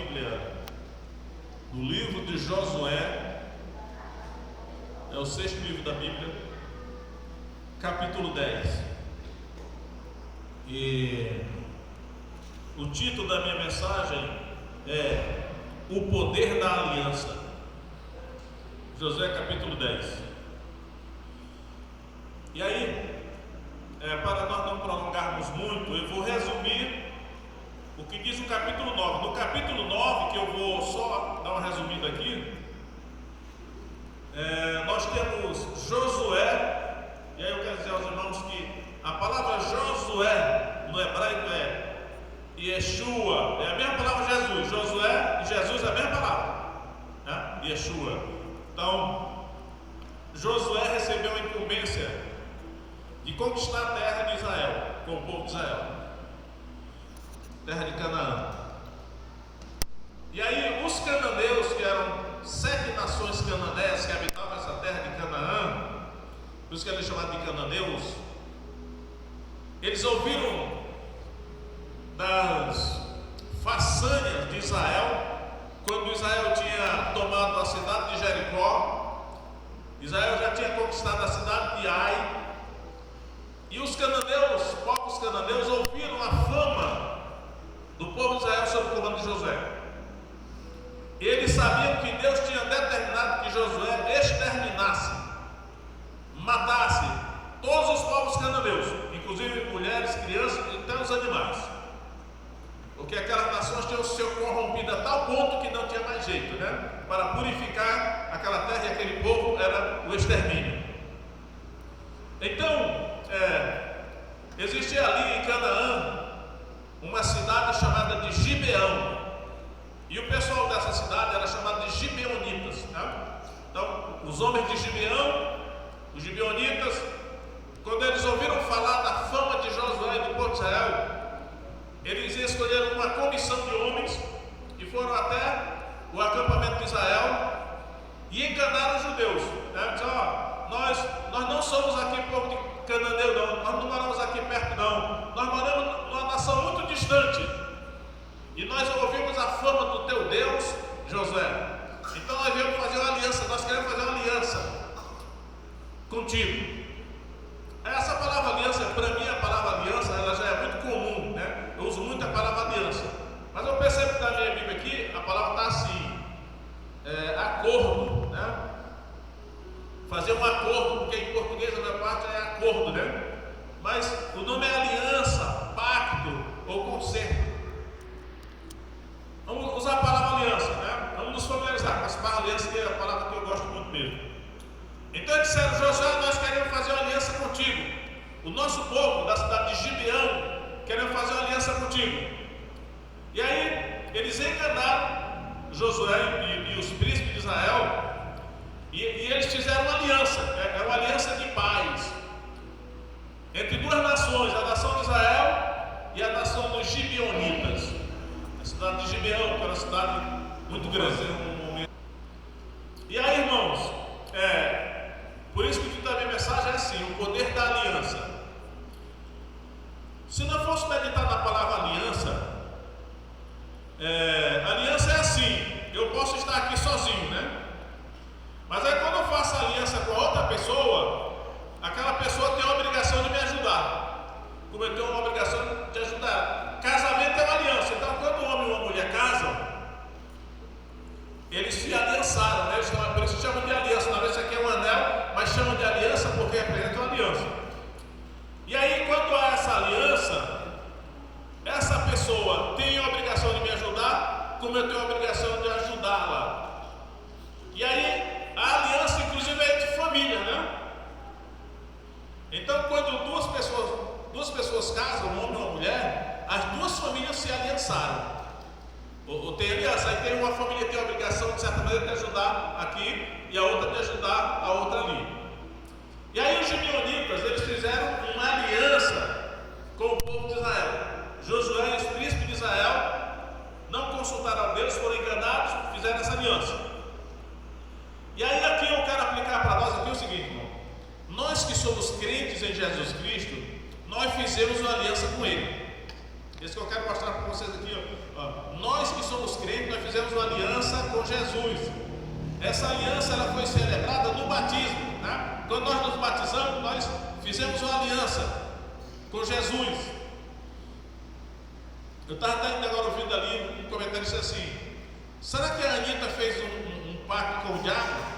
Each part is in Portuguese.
Bíblia no livro de Josué, é o 6º livro da Bíblia, capítulo 10. E o título da minha mensagem é O Poder da Aliança. Josué capítulo 10. E aí, para nós não prolongarmos muito, eu vou resumir o que diz o capítulo 9. No capítulo 9, que eu vou só dar uma resumida aqui, nós temos Josué. E aí eu quero dizer aos irmãos que a palavra Josué no hebraico é Yeshua, é a mesma palavra Jesus. Josué e Jesus é a mesma palavra, né? Yeshua. Então, Josué recebeu a incumbência de conquistar a terra de Israel, com o povo de Israel, terra de Canaã. E aí os cananeus, que eram 7 nações cananeias que habitavam essa terra de Canaã, por isso que eles chamavam de cananeus, eles ouviram das façanhas de Israel, quando Israel tinha tomado a cidade de Jericó. Israel já tinha conquistado a cidade de Ai, e os cananeus, povos cananeus, ouviram a fama do povo de Israel sob o comando de Josué. Eles sabiam que Deus tinha determinado que Josué exterminasse, matasse todos os povos cananeus, inclusive mulheres, crianças e até os animais, porque aquelas nações tinham se corrompido a tal ponto que não tinha mais jeito, né? Para purificar aquela terra e aquele povo era o extermínio. Então, existia ali em Canaã uma cidade chamada de Gibeão, e o pessoal dessa cidade era chamado de gibeonitas, né? Então, os homens de Gibeão, os gibeonitas, quando eles ouviram falar da fama de Josué e do povo de Israel, eles escolheram uma comissão de homens e foram até o acampamento de Israel e enganaram os judeus, né? Dizer, nós não somos aqui povo de cananeu, não, nós não moramos aqui perto, não, nós moramos numa nação muito distante, e nós ouvimos a fama do teu Deus, Josué, então nós viemos fazer uma aliança, nós queremos fazer uma aliança contigo. Essa palavra aliança, para mim a palavra aliança, ela já é muito comum, né? Eu uso muito a palavra aliança, mas eu percebo que na minha Bíblia aqui, a palavra está assim, acordo, né? Fazer um acordo, porque em português a minha parte é acordo, né? Mas o nome é aliança, pacto ou concerto. Vamos usar a palavra aliança, né? Vamos nos familiarizar com essa palavra aliança, que é a palavra que eu gosto muito mesmo. Então eles disseram: Josué, nós queremos fazer uma aliança contigo. O nosso povo da cidade de Gibeão queremos fazer uma aliança contigo. E aí eles enganaram Josué e os príncipes de Israel, e eles fizeram uma aliança, é uma aliança de paz entre duas nações, a nação de Israel e a nação dos gibeonitas. A cidade de Gibeão, que era uma cidade muito grande. E aí, irmãos, por isso que o título da minha mensagem é assim: o poder da aliança. Se não fosse meditar na palavra aliança, aliança é assim: eu posso estar aqui sozinho, né? Mas aí quando eu faço aliança com a outra pessoa, aquela pessoa tem a obrigação de me ajudar, como eu tenho uma obrigação de ajudar. Casamento é uma aliança. Então quando um homem e uma mulher casam, eles se aliançaram, né? Por isso chamam de aliança. Na verdade, isso aqui é um anel, mas chamam de aliança porque representa uma aliança. E aí, quando há essa aliança, essa pessoa tem a obrigação de me ajudar, como eu tenho a obrigação de ajudá-la. E aí, a aliança, inclusive, é entre família, né? Então, quando duas pessoas casam, um homem e uma mulher, as duas famílias se aliançaram. Ou tem aliança, aí tem uma família que tem a obrigação, de certa maneira, de ajudar aqui, e a outra de ajudar a outra ali. E aí os gibeonitas, eles fizeram uma aliança com o povo de Israel. Josué e os príncipes de Israel não consultaram a Deus, foram enganados, fizeram essa aliança. E aí aqui eu quero aplicar para nós aqui o seguinte, irmão: nós que somos crentes em Jesus Cristo, nós fizemos uma aliança com Ele. Esse que eu quero mostrar para vocês aqui, ó. Nós que somos crentes, nós fizemos uma aliança com Jesus. Essa aliança ela foi celebrada no batismo, né? Quando nós nos batizamos, nós fizemos uma aliança com Jesus. Eu estava ainda agora ouvindo ali um comentário disse assim: será que a Anitta fez um pacto com o diabo?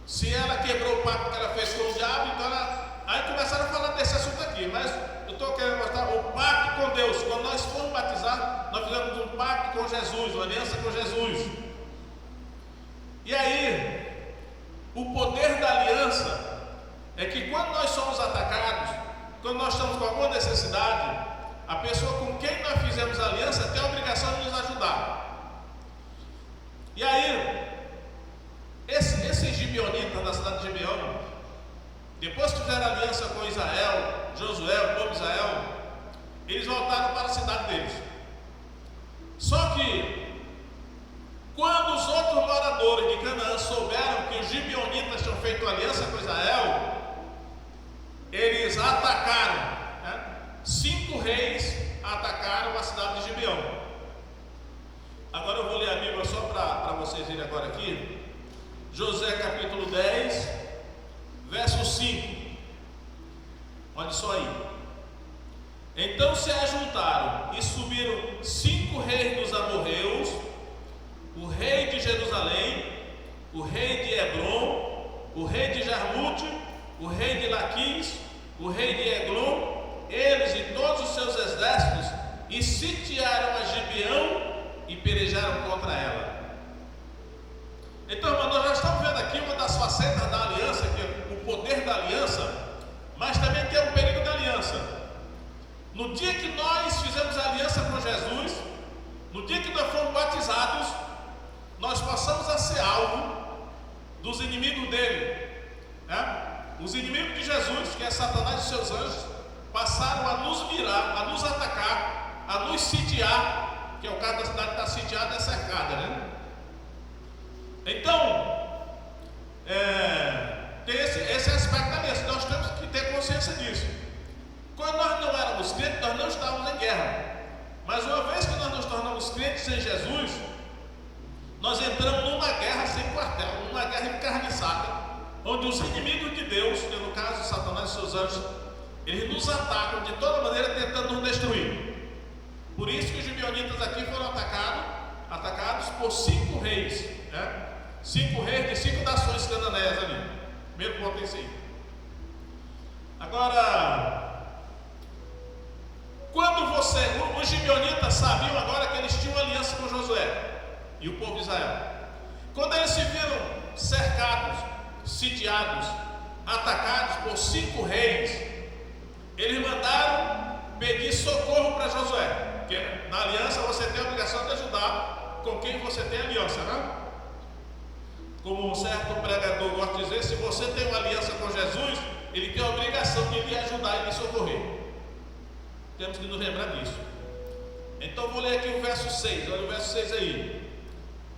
Se ela quebrou o pacto que ela fez com o diabo, então ela... Aí começaram a falar desse assunto aqui, mas eu estou querendo mostrar o pacto com Deus. Quando nós fomos batizados, nós fizemos um pacto com Jesus, uma aliança com Jesus. E aí, o poder da aliança é que quando nós somos atacados, quando nós estamos com alguma necessidade, a pessoa com quem nós fizemos aliança tem a obrigação de nos ajudar. E aí, esses gibeonitas da cidade de Gibeão, depois que fizeram aliança com Israel, Josué, o povo de Israel, eles voltaram para a cidade deles. Só que, quando os outros moradores de Canaã souberam que os gibeonitas tinham feito aliança com Israel, eles atacaram, né? 5 reis atacaram a cidade de Gibeão. Agora eu vou ler a Bíblia só para vocês irem agora aqui. Josué capítulo 10, verso 5. Olha só aí. Então se ajuntaram e subiram 5 reis dos amorreus, o rei de Jerusalém, o rei de Hebron, o rei de Jarmute, o rei de Laquis, o rei de Eglon, eles e todos os seus exércitos, e sitiaram a Gibeão e pelejaram contra ela. Então, irmão, nós já estamos vendo aqui uma das facetas da aliança, que é o poder da aliança, mas também tem o perigo da aliança. No dia que nós fizemos a aliança com Jesus, no dia que nós fomos batizados, nós passamos a ser alvo dos inimigos dele, né? Os inimigos de Jesus, que é Satanás e seus anjos, passaram a nos mirar, a nos atacar, a nos sitiar, que é o caso da cidade que está sitiada e cercada, né? Então, tem esse aspecto da aliança, nós temos que ter consciência disso. Quando nós não éramos crentes, nós não estávamos em guerra, mas uma vez que nós nos tornamos crentes em Jesus, nós entramos numa guerra sem quartel, numa guerra encarniçada, onde os inimigos de Deus, que no caso Satanás e seus anjos, eles nos atacam de toda maneira tentando nos destruir. Por isso que os gibeonitas aqui foram atacados por 5 reis, né? 5 reis de 5 nações cananeias ali. Primeiro ponto é esse aí. Agora, quando os gibeonitas sabiam agora que eles tinham aliança com Josué e o povo de Israel, quando eles se viram cercados, sitiados, atacados por 5 reis, eles mandaram pedir socorro para Josué, porque na aliança você tem a obrigação de ajudar com quem você tem aliança, né? Como um certo pregador gosta de dizer, se você tem uma aliança com Jesus, ele tem a obrigação de lhe ajudar e lhe socorrer. Temos que nos lembrar disso. Então vou ler aqui o verso 6, olha o verso 6 aí.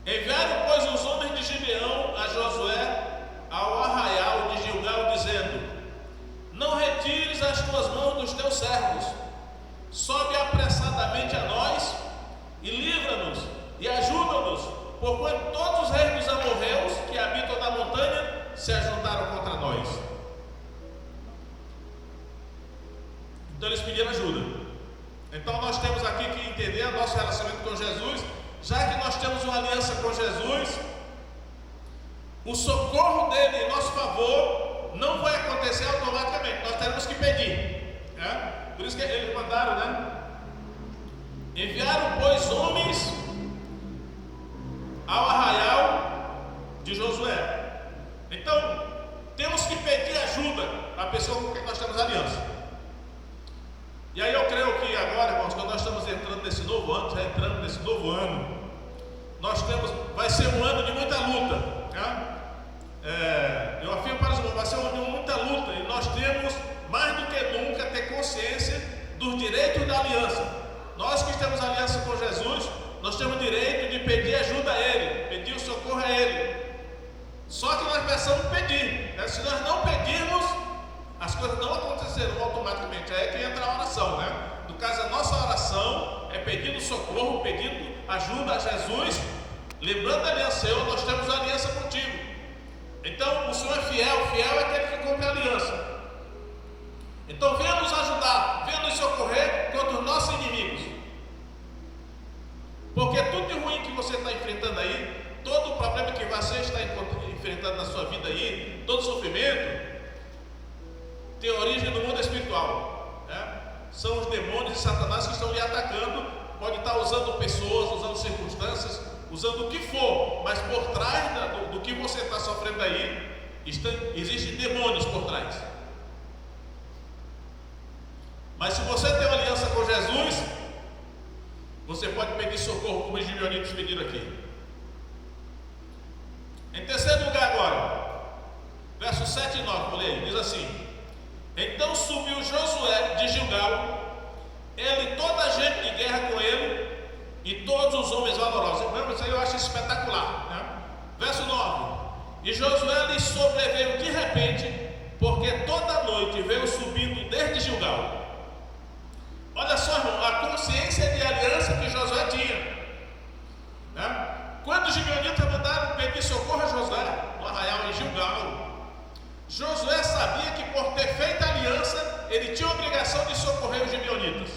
Enviaram, pois, os homens de Gibeão a Josué ao arraial de Gilgal, dizendo: não retires as tuas mãos dos teus servos, sobe apressadamente a nós e livra-nos e ajuda-nos, porquanto todos os reis dos amorreus que habitam na montanha se ajuntaram contra nós. Então eles pediram ajuda. Então nós temos aqui que entender o nosso relacionamento com Jesus. Já que nós temos uma aliança com Jesus, o socorro dele em nosso favor não vai acontecer automaticamente, nós teremos que pedir, né? Por isso que eles mandaram, né? Enviaram, pois, homens ao arraial de Josué. Então, temos que pedir ajuda à pessoa com quem nós temos aliança. E aí eu creio que agora, irmãos, quando nós estamos entrando nesse novo ano, já entrando nesse novo ano, vai ser um ano de muita luta, né? Eu afirmo para os irmãos, vai ser um ano de muita luta, e nós temos mais do que nunca ter consciência dos direitos da aliança. Nós que temos aliança com Jesus, nós temos o direito de pedir ajuda a Ele, pedir o socorro a Ele. Só que nós precisamos pedir, né? Se nós não pedirmos, as coisas não acontecerão automaticamente. Aí é que entra a oração, né? No caso, a nossa oração oração, é pedindo socorro, pedindo ajuda a Jesus, lembrando a aliança. Senhor, nós temos a aliança contigo. Então o Senhor é fiel, fiel é aquele que cumpre a aliança. Então venha nos ajudar, venha nos socorrer contra os nossos inimigos. Porque tudo de ruim que você está enfrentando aí, todo o problema que você está enfrentando na sua vida aí, todo sofrimento, tem origem no mundo espiritual, né? São os demônios de Satanás que estão lhe atacando. Pode estar usando pessoas, usando circunstâncias, usando o que for, mas por trás do que você está sofrendo aí, existem demônios por trás. Mas se você tem uma aliança com Jesus, você pode pedir socorro, como os gibeonitas pediram aqui. Em terceiro lugar agora, versos 7 e 9, vou ler, diz assim: então subiu Josué de Gilgal, ele e toda a gente de guerra com ele, e todos os homens valorosos. Lembra, isso aí eu acho espetacular, né? Verso 9: e Josué lhe sobreveio de repente, porque toda noite veio subindo desde Gilgal. Olha só, irmão, a consciência de aliança que Josué tinha, né? Quando os gibeonitas mandaram pedir socorro a Josué no arraial em Gilgal, Josué sabia que por ter feito aliança, ele tinha a obrigação de socorrer os gibeonitas.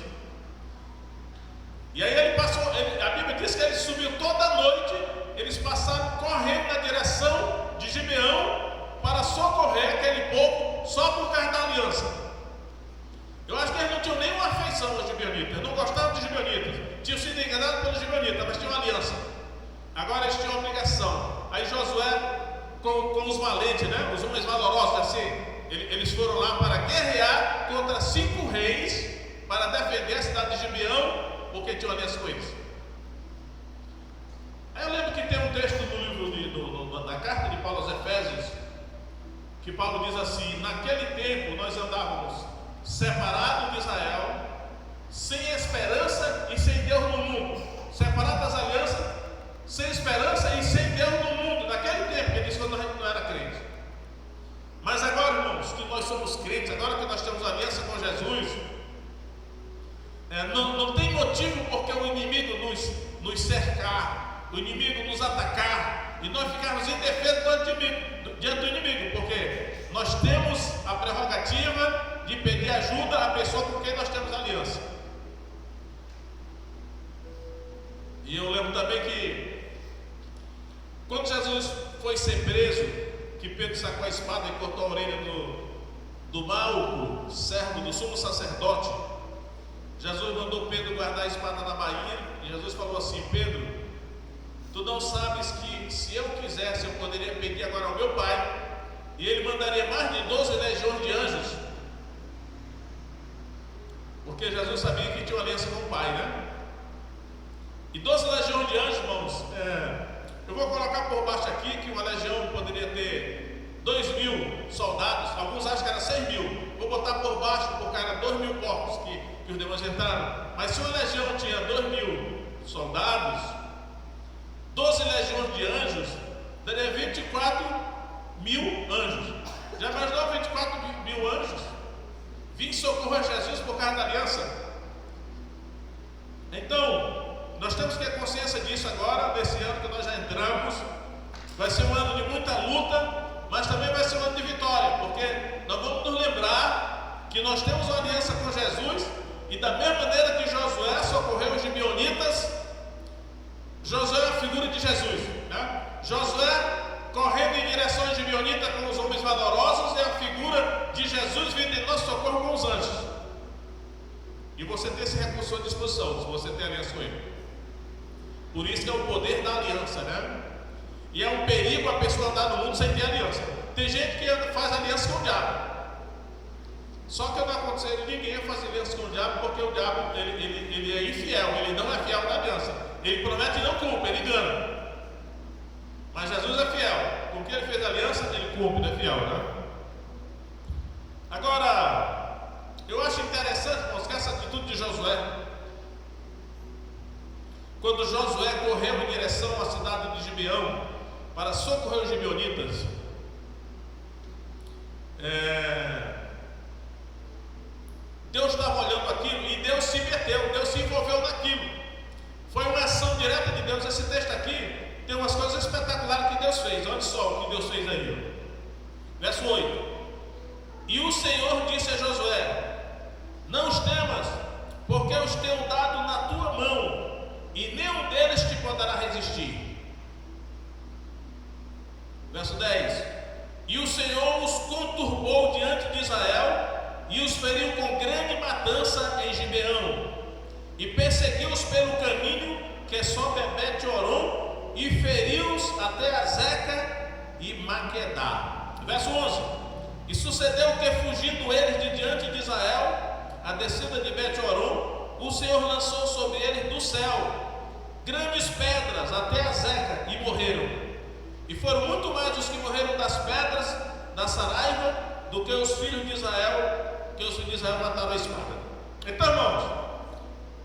E aí ele passou, a Bíblia diz que ele subiu toda noite, eles passaram correndo na direção de Gibeão para socorrer aquele povo só por causa da aliança. Eu acho que eles não tinham nenhuma afeição aos gibeonitas, não gostavam dos gibeonitas, tinham sido enganados pelos gibeonitas, mas tinham uma aliança. Agora eles tinham obrigação. Aí Josué, com os valentes, né, os homens valorosos, assim, eles foram lá para guerrear contra 5 reis para defender a cidade de Gibeão, porque tinham aliança com eles. Aí eu lembro que tem um texto no livro da carta de Paulo aos Efésios, que Paulo diz assim: naquele tempo nós andávamos separados de Israel, sem esperança e sem Deus no mundo. Separados das alianças, sem esperança e sem Deus no mundo. Naquele tempo, ele disse quando a gente não era crente. Mas agora, irmãos, que nós somos crentes, agora que nós temos aliança com Jesus, não tem motivo porque o inimigo nos cercar, o inimigo nos atacar, e nós ficarmos indefesos diante do inimigo, porque nós temos a prerrogativa de pedir ajuda à pessoa com quem nós temos aliança. E eu lembro também que quando Jesus foi ser preso, que Pedro sacou a espada e cortou a orelha do Malco, servo do sumo sacerdote, Jesus mandou Pedro guardar a espada na bainha, e Jesus falou assim: Pedro, tu não sabes que se eu quisesse eu poderia pedir agora ao meu Pai, e Ele mandaria mais de 12 legiões de anjos, porque Jesus sabia que tinha uma aliança com o Pai, né? E 12 legiões de anjos, irmãos, eu vou colocar por baixo aqui que uma legião poderia ter 2.000 soldados, alguns acham que era 6.000, vou botar por baixo porque era 2.000 porcos que os demônios entraram. Mas se uma legião tinha 2.000 soldados, 12 legiões de anjos daria 24.000 anjos. Já imaginou 24.000 anjos vir socorrer a Jesus por causa da aliança? Então nós temos que ter consciência disso agora, nesse ano que nós já entramos. Vai ser um ano de muita luta, mas também vai ser um ano de vitória, porque nós vamos nos lembrar que nós temos uma aliança com Jesus, e da mesma maneira que Josué socorreu os gibeonitas, Josué é a figura de Jesus, né? Josué correndo em direção aos gibeonitas com os homens valorosos é a figura de Jesus vindo em nosso socorro com os anjos. E você tem esse recurso à disposição, se você tem aliança com ele. Por isso que é o poder da aliança, né? E é um perigo a pessoa andar no mundo sem ter aliança. Tem gente que faz aliança com o diabo. Só que não aconselho ninguém a fazer aliança com o diabo, porque o diabo ele é infiel, ele não é fiel na aliança. Ele promete e não cumpre, ele engana. Mas Jesus é fiel. Com que ele fez aliança, ele cumpre, ele é fiel, né? Agora, eu acho interessante, irmãos, que essa atitude de Josué, quando Josué correu em direção à cidade de Gibeão para socorrer os gibeonitas, Deus estava olhando aquilo e Deus se meteu, Deus se envolveu Deus. Esse texto aqui tem umas coisas espetaculares que Deus fez. Olha só o que Deus fez aí. Verso 8: E o Senhor disse a Josué: Não os temas, porque eu os tenho dado na tua mão, e nenhum deles te poderá resistir. Verso 10: E o Senhor os conturbou diante de Israel, e os feriu com grande matança em Gibeão, e perseguiu-os pelo caminho que sobe a Bet-Horon, e feriu-os até Azeca e Maquedá. Verso 11: E sucedeu que, fugindo eles de diante de Israel, a descida de Bet-Horon, o Senhor lançou sobre eles do céu grandes pedras até Azeca, e morreram. E foram muito mais os que morreram das pedras da Saraiva do que os filhos de Israel, que os filhos de Israel mataram a espada. Então, irmãos,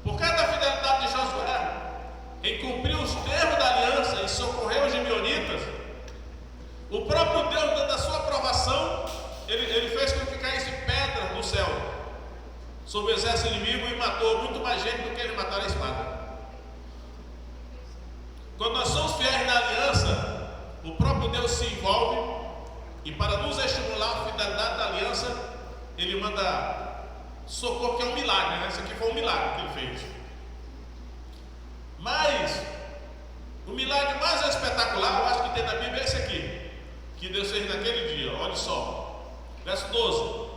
por causa da fidelidade de Josué em cumprir os termos da aliança e socorrer os gibeonitas, o próprio Deus, dando a sua aprovação, ele fez com que caísse pedra do céu sobre o exército inimigo e matou muito mais gente do que eles mataram a espada. Quando nós somos fiéis na aliança, o próprio Deus se envolve, e para nos estimular a fidelidade da aliança, Ele manda socorro, que é um milagre, né? Isso aqui foi um milagre que Ele fez. Mas o milagre mais espetacular, eu acho que tem na Bíblia, é esse aqui, que Deus fez naquele dia. Olha só, verso 12: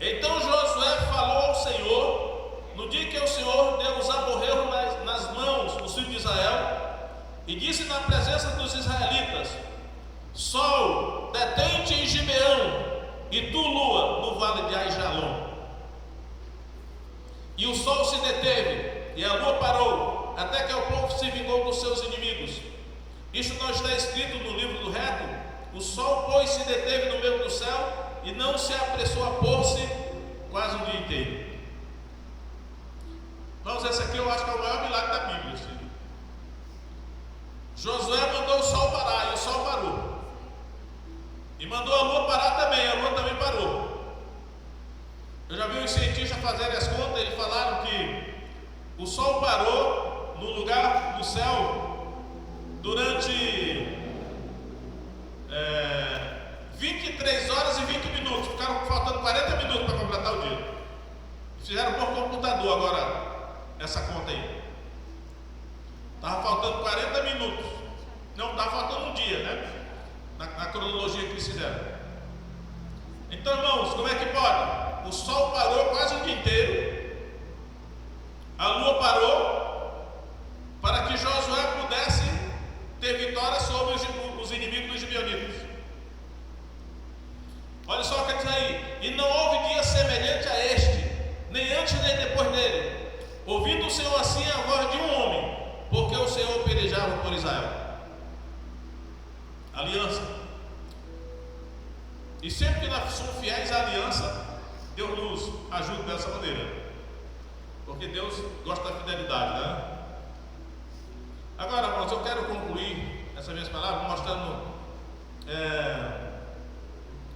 Então Josué falou ao Senhor no dia que o Senhor deu os amorreus nas mãos dos filhos de Israel, e disse na presença dos israelitas: Sol, detém-te em Gibeão, e tu, lua, no vale de Aijalon. E o sol se deteve, e a lua parou, até que o povo se vingou dos seus inimigos. Isto não está escrito no livro do reto? O sol, pois, se deteve no meio do céu, e não se apressou a pôr-se quase o dia inteiro. Vamos, esse aqui eu acho que é o maior milagre da Bíblia. Sim. Josué mandou o sol parar, e o sol parou. E mandou a lua parar também, a lua também parou. Eu já vi os cientistas fazerem as contas, eles falaram que o sol parou no lugar do céu durante 23 horas e 20 minutos. Ficaram faltando 40 minutos para completar o dia. Fizeram por computador agora essa conta aí. Estava faltando 40 minutos. Não, estava faltando um dia, né? Na cronologia que eles fizeram. Então, irmãos, como é que pode? O sol parou quase o dia inteiro, a lua parou, para que Josué pudesse ter vitória sobre os inimigos dos gibeonitas. Olha só o que diz aí: E não houve dia semelhante a este, nem antes nem depois dele, ouvindo o Senhor assim a voz de um homem, porque o Senhor pelejava por Israel. Aliança. E sempre que nós somos fiéis à aliança, Deus nos ajuda dessa maneira, porque Deus gosta da fidelidade, né? Agora, irmãos, eu quero concluir essas minhas palavras mostrando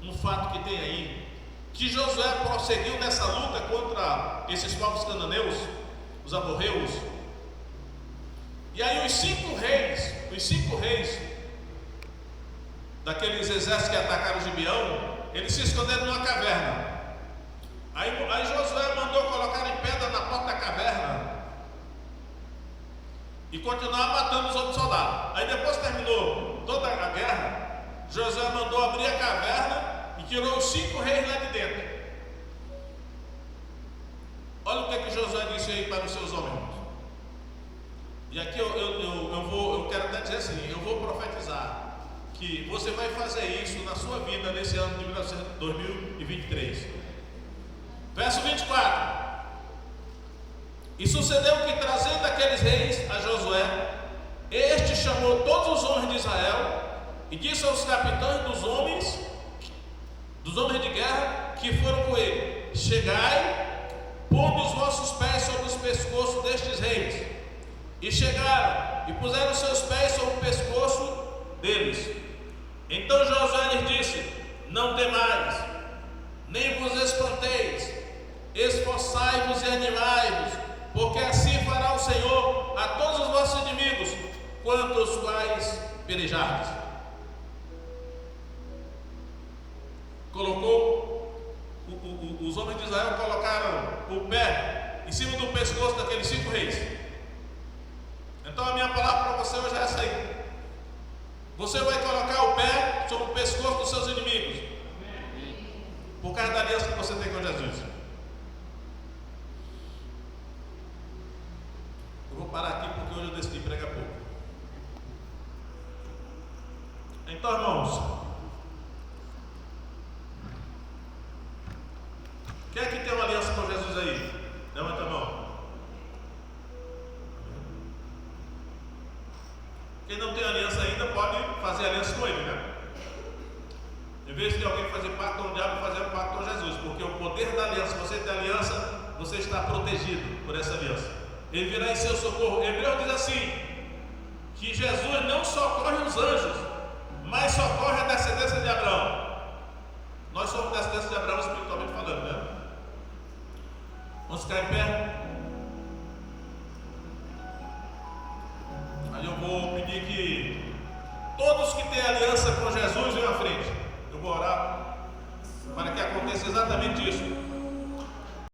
um fato que tem aí, que Josué prosseguiu nessa luta contra esses povos cananeus, os amorreus. E aí os cinco reis daqueles exércitos que atacaram Gibeão, eles se esconderam numa caverna. Aí Josué mandou colocar em pedra na porta da caverna e continuar matando os outros soldados. Aí depois que terminou toda a guerra, Josué mandou abrir a caverna e tirou os 5 reis lá de dentro. Olha o que Josué disse aí para os seus homens. E aqui eu quero até dizer assim: eu vou profetizar que você vai fazer isso na sua vida nesse ano de 2023. Verso 24: E sucedeu que, trazendo aqueles reis a Josué, este chamou todos os homens de Israel e disse aos capitães dos homens de guerra que foram com ele: Chegai, pondo os vossos pés sobre os pescoços destes reis. E chegaram e puseram seus pés sobre o pescoço deles. Então Josué lhes disse: Não temais, nem vos espanteis, esforçai-vos e animai-vos, porque assim fará o Senhor a todos os vossos inimigos, quanto os quais pelejardes. Os homens de Israel colocaram o pé em cima do pescoço daqueles 5 reis. Então a minha palavra para você hoje é essa aí. Você vai colocar o pé sobre o pescoço dos seus inimigos, por causa da aliança que você tem com Jesus. Eu vou parar aqui porque hoje eu decidi pregar pouco. Então, irmãos, quem é que tem uma aliança com Jesus aí? Levanta a mão. Quem não tem aliança ainda pode fazer aliança com ele, né? Em vez de alguém fazer pacto com o diabo, fazer um pacto com Jesus, porque o poder da aliança, se você tem aliança, você está protegido por essa aliança. Ele virá em seu socorro. Hebreu diz assim, que Jesus não socorre os anjos, mas socorre a descendência de Abraão. Nós somos descendência de Abraão espiritualmente falando, né? Vamos ficar em pé. Aí eu vou pedir que todos que têm aliança com Jesus venham à frente. Eu vou orar para que aconteça exatamente isso.